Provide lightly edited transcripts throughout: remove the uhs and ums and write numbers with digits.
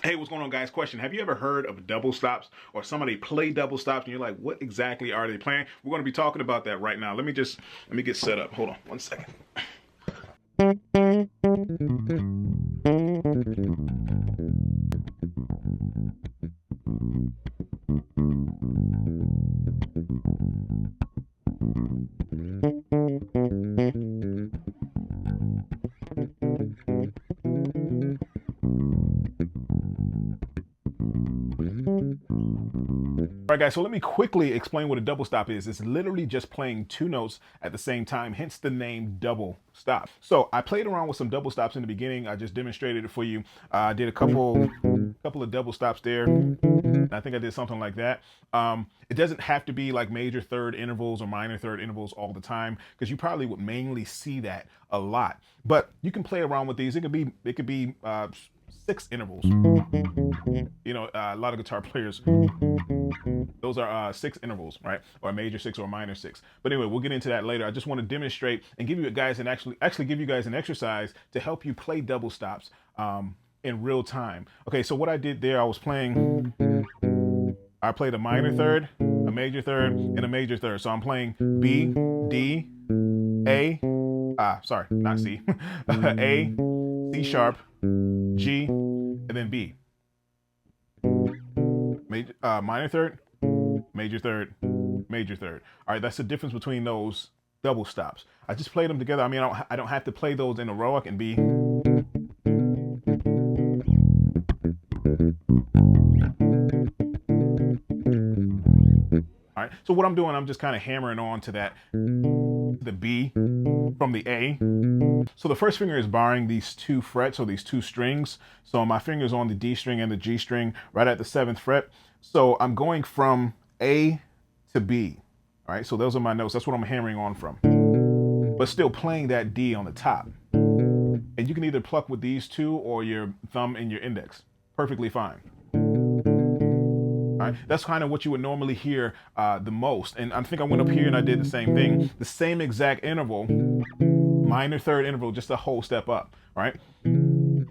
Hey, what's going on, guys? Question: have you ever heard of double stops or somebody play double stops and you're like, what exactly are they playing? We're going to be talking about that right now. Let me get set up. Hold on one second. All right, guys, so let me quickly explain what a double stop is. It's literally just playing two notes at the same time, hence the name double stop. So I played around with some double stops in the beginning. I just demonstrated it for you. I did a couple of double stops there. I think I did something like that. It doesn't have to be like major third intervals or minor third intervals all the time, because you probably would mainly see that a lot. But you can play around with these. It could be 6 intervals. You know, a lot of guitar players, those are 6 intervals, right? Or a major 6 or a minor 6. But anyway, we'll get into that later. I just want to demonstrate and give you guys actually give you guys an exercise to help you play double stops in real time. Okay, so what I did there, I played a minor third, a major third, and a major third. So I'm playing B, D, A, sorry, not C, A, C sharp, G, and then B. Major, minor third, major third, major third. All right, that's the difference between those double stops. I just played them together. I mean, I don't have to play those in a row. I can be. All right, so what I'm doing, I'm just kind of hammering on to that, the B from the A. So the first finger is barring these 2 frets or these 2 strings. So my finger's on the D string and the G string right at the 7th fret. So I'm going from A to B. All right, so those are my notes. That's what I'm hammering on from. But still playing that D on the top. And you can either pluck with these 2 or your thumb and your index. Perfectly fine. All right, that's kind of what you would normally hear the most. And I think I went up here and I did the same thing. The same exact interval, minor third interval, just a whole step up, right? And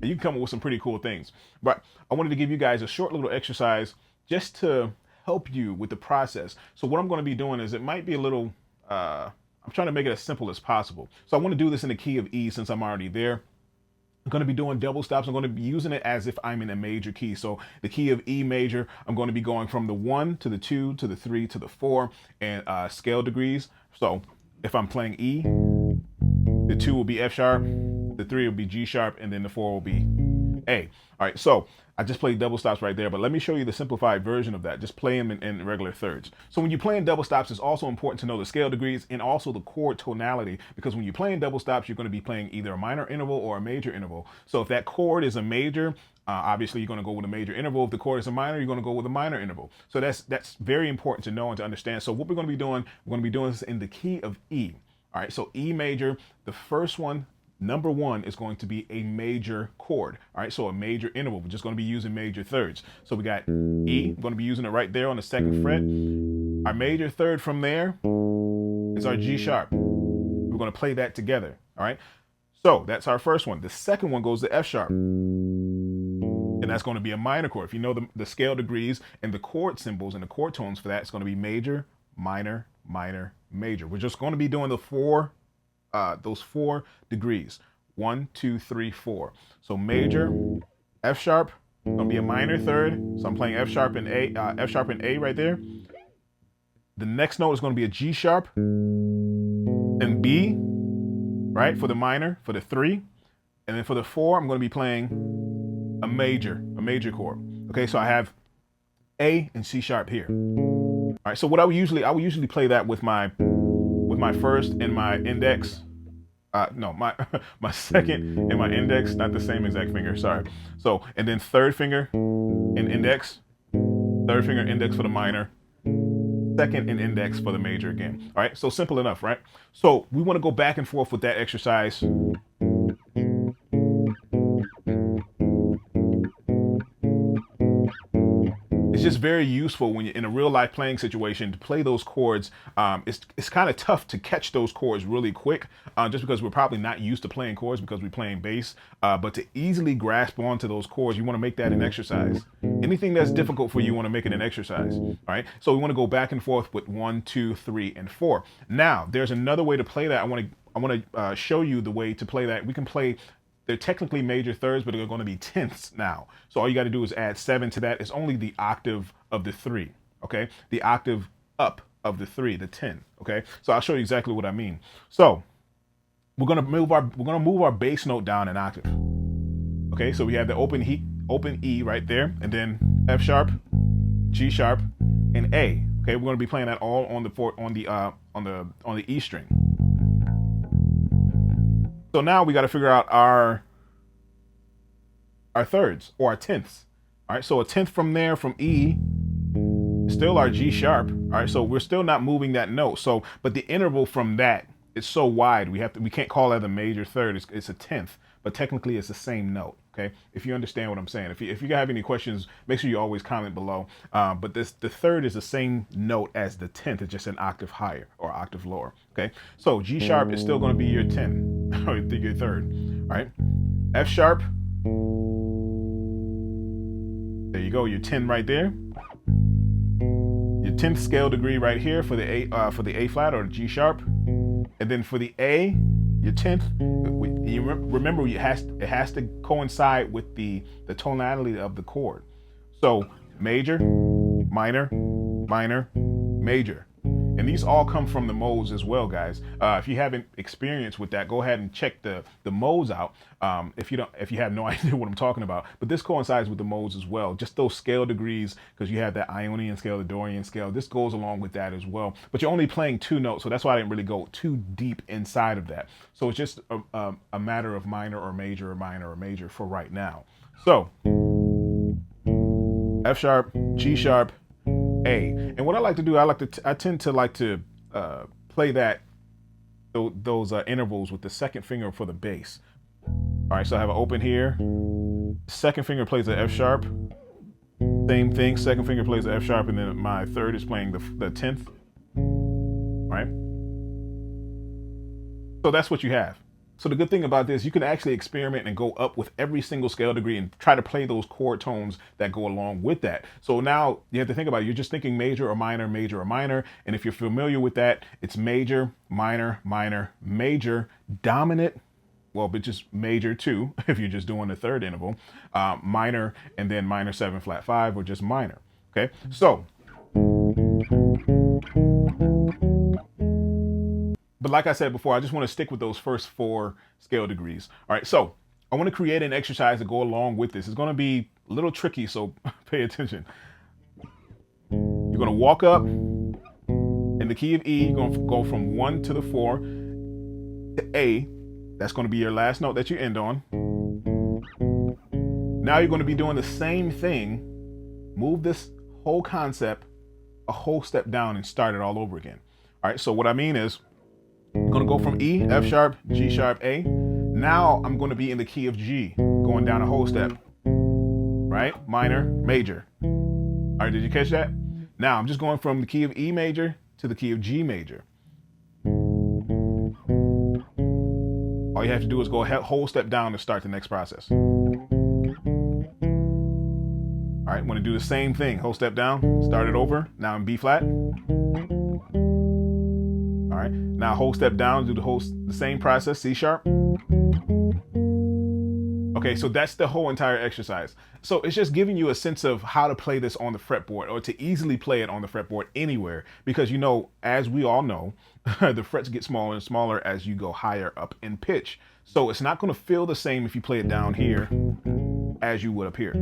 you can come up with some pretty cool things. But I wanted to give you guys a short little exercise just to help you with the process. So what I'm going to be doing is, it might be a little, I'm trying to make it as simple as possible. So I want to do this in the key of E since I'm already there. I'm going to be doing double stops. I'm going to be using it as if I'm in a major key. So the key of E major, I'm going to be going from the 1 to the 2 to the 3 to the 4 and scale degrees. So if I'm playing E, the 2 will be F sharp, the 3 will be G sharp, and then the 4 will be A. All right, so I just played double stops right there, but let me show you the simplified version of that. Just play them in regular thirds. So when you're playing double stops, it's also important to know the scale degrees and also the chord tonality, because when you're playing double stops, you're going to be playing either a minor interval or a major interval. So if that chord is a major, obviously you're going to go with a major interval. If the chord is a minor, you're going to go with a minor interval. So that's very important to know and to understand. So what we're going to be doing, this in the key of E. All right, so E major, the first one, number 1 is going to be a major chord. All right, so a major interval. We're just going to be using major thirds. So we got E, I'm going to be using it right there on the 2nd fret. Our major third from there is our G sharp. We're going to play that together. All right, so that's our first one. The second one goes to F sharp, and that's going to be a minor chord. If you know the scale degrees and the chord symbols and the chord tones for that, it's going to be major, minor, minor, major. We're just going to be doing the those 4 degrees. 1, 2, 3, 4. So major, F sharp, gonna be a minor third. So I'm playing F sharp and A right there. The next note is going to be a G sharp and B, right, for the minor, for the 3. And then for the 4, I'm going to be playing a major chord. Okay, so I have A and C sharp here. All right, so what I would usually play that with my first and my index. No, my second and my index, not the same exact finger, sorry. So, and then third finger and index, third finger index for the minor, second and index for the major again. All right, so simple enough, right? So we want to go back and forth with that exercise. It's just very useful when you're in a real life playing situation to play those chords. It's kind of tough to catch those chords really quick, just because we're probably not used to playing chords because we're playing bass. But to easily grasp onto those chords, you want to make that an exercise. Anything that's difficult for you, want to make it an exercise. All right. So we want to go back and forth with 1, 2, 3, and 4. Now there's another way to play that. I want to show you the way to play that. We can play. They're technically major thirds, but they're going to be tenths now. So all you got to do is add 7 to that. It's only the octave of the 3, okay? The octave up of the 3, the 10, okay? So I'll show you exactly what I mean. So we're going to move our bass note down an octave. Okay? So we have the open E right there, and then F sharp, G sharp, and A. Okay? We're going to be playing that all on the E string. So now we got to figure out our thirds or our tenths. All right, so a tenth from there, from E, is still our G sharp. All right, so we're still not moving that note. So, but the interval from that is so wide, we can't call that a major third. It's a tenth, but technically it's the same note. Okay, if you understand what I'm saying. If you have any questions, make sure you always comment below. But the third is the same note as the tenth. It's just an octave higher or octave lower. Okay, so G sharp is still going to be your 10, or your third. All right, F sharp. There you go, your 10 right there. Your 10th scale degree right here for the A flat or the G sharp, and then for the A, your 10th. You remember it has to coincide with the tonality of the chord. So major, minor, minor, major. And these all come from the modes as well, guys. If you haven't experienced with that, go ahead and check the modes out. If you have no idea what I'm talking about, but this coincides with the modes as well. Just those scale degrees, because you have that Ionian scale, the Dorian scale. This goes along with that as well. But you're only playing 2 notes, so that's why I didn't really go too deep inside of that. So it's just a matter of minor or major or minor or major for right now. So F sharp, G sharp, A. And what I like to do, I tend to like to play those intervals with the second finger for the bass. All right, so I have an open here. Second finger plays the F sharp. Same thing, second finger plays the F sharp, and then my third is playing the 10th. All right. So that's what you have. So the good thing about this, you can actually experiment and go up with every single scale degree and try to play those chord tones that go along with that. So now you have to think about it. You're just thinking major or minor, major or minor. And if you're familiar with that, it's major, minor, minor, major, dominant, well, but just major 2, if you're just doing the third interval, minor, and then minor 7 flat 5, or just minor. Okay, so. But like I said before, I just want to stick with those first 4 scale degrees. All right, so I want to create an exercise to go along with this. It's going to be a little tricky, so pay attention. You're going to walk up in the key of E. You're going to go from 1 to the 4 to A. That's going to be your last note that you end on. Now you're going to be doing the same thing. Move this whole concept a whole step down and start it all over again. All right, so what I mean is, I'm going to go from E, F sharp, G sharp, A. Now I'm going to be in the key of G, going down a whole step. Right? Minor, major. All right, did you catch that? Now I'm just going from the key of E major to the key of G major. All you have to do is go a whole step down to start the next process. All right, I'm going to do the same thing. Whole step down, start it over. Now in B flat. All right, now whole step down, do the same process, C sharp. Okay, so that's the whole entire exercise. So it's just giving you a sense of how to play this on the fretboard, or to easily play it on the fretboard anywhere, because you know, as we all know, the frets get smaller and smaller as you go higher up in pitch. So it's not going to feel the same if you play it down here as you would up here.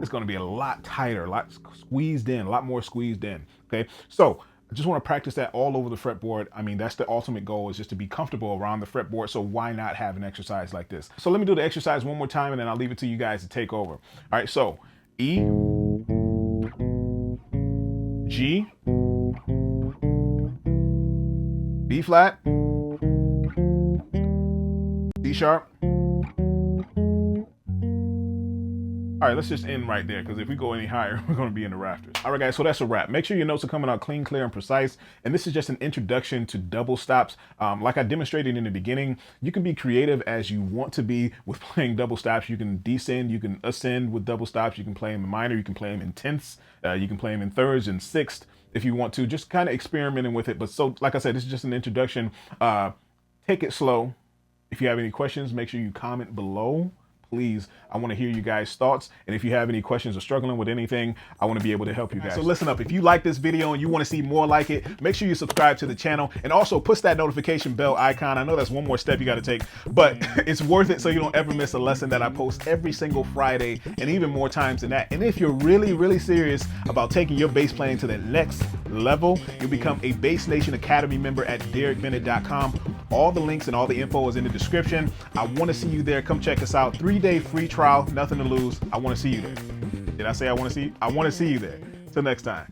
It's going to be a lot tighter, a lot squeezed in, a lot more squeezed in. Okay, so I just want to practice that all over the fretboard. I mean, that's the ultimate goal, is just to be comfortable around the fretboard. So why not have an exercise like this? So let me do the exercise one more time, and then I'll leave it to you guys to take over. All right, so E, G, B flat, C sharp, All right, let's just end right there, because if we go any higher, we're going to be in the rafters. All right, guys, so that's a wrap. Make sure your notes are coming out clean, clear, and precise. And this is just an introduction to double stops. Like I demonstrated in the beginning, you can be creative as you want to be with playing double stops. You can descend, you can ascend with double stops. You can play them in minor, you can play them in tenths, you can play them in thirds and sixths if you want to. Just kind of experimenting with it. But so, like I said, this is just an introduction. Take it slow. If you have any questions, make sure you comment below. Please, I want to hear you guys' thoughts. And if you have any questions or struggling with anything, I want to be able to help you guys. So listen up, if you like this video and you want to see more like it, make sure you subscribe to the channel and also push that notification bell icon. I know that's one more step you got to take, but it's worth it so you don't ever miss a lesson that I post every single Friday, and even more times than that. And if you're really, really serious about taking your bass playing to the next level, you'll become a Bass Nation Academy member at DaricBennett.com. All the links and all the info is in the description. I want to see you there. Come check us out. 3-day free trial, nothing to lose. I want to see you there. Did I say I want to see you? I want to see you there. Till next time.